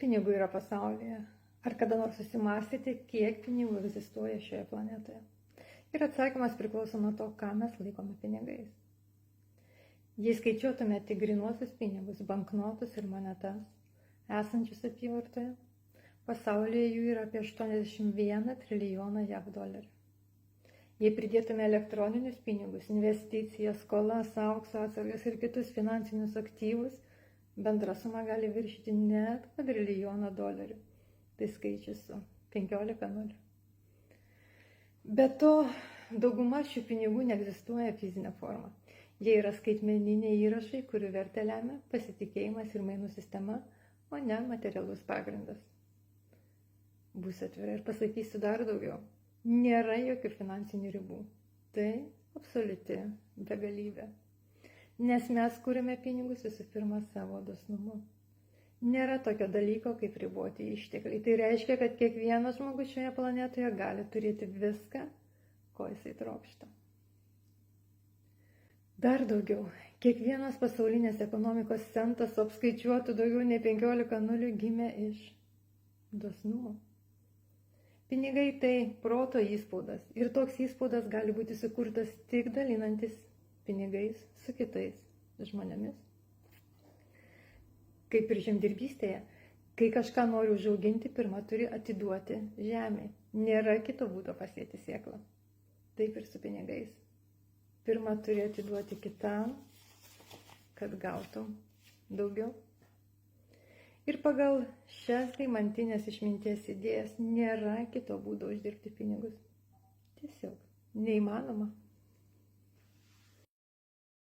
pinigų yra pasaulyje? Ar kada nors susimąstėte, kiek pinigų egzistuoja šioje planetoje? Ir atsakymas priklauso nuo to, ką mes laikome pinigais. Jei skaičiuotume tik grynuosius pinigus, banknotus ir monetas, esančius apyvartoje, pasaulyje jų yra apie 81 trilijoną JAV dolerių. Jei pridėtume elektroninius pinigus, investicijas, skolas, aukso atsargas ir kitus finansinius aktyvus, bendra suma gali viršyti net kvadrilijoną dolerių. Tai skaičius su 15 nulių. Be to, dauguma šių pinigų neegzistuoja fizinė forma. Jie yra skaitmeniniai įrašai, kurių vertę lemia pasitikėjimas ir mainų sistema, o ne materialus pagrindas. Būsiu atvira ir pasakysiu dar daugiau. Nėra jokių finansinių ribų. Tai absoliuti begalybė. Nes mes kūrėme pinigus visų pirma savo dosnumu. Nėra tokio dalyko kaip riboti ištekliai. Tai reiškia, kad kiekvienas žmogus šioje planetoje gali turėti viską, ko jisai trokšta. Dar daugiau. Kiekvienas pasaulinės ekonomikos centas apskaičiuotų daugiau nei 15 nulių gimė iš dosnumo. Pinigai tai proto įspaudas ir toks įspaudas gali būti sukurtas tik dalinantis pinigais su kitais žmonėmis. Kaip ir žemdirbystėje, kai kažką nori užauginti, pirmą turi atiduoti žemei. Nėra kito būdo pasėti sėklą. Taip ir su pinigais. Pirmą turi atiduoti kitam, kad gautum daugiau. Ir pagal šias deimantinės išminties idėjas nėra kito būdo uždirbti pinigus. Tiesiog neįmanoma.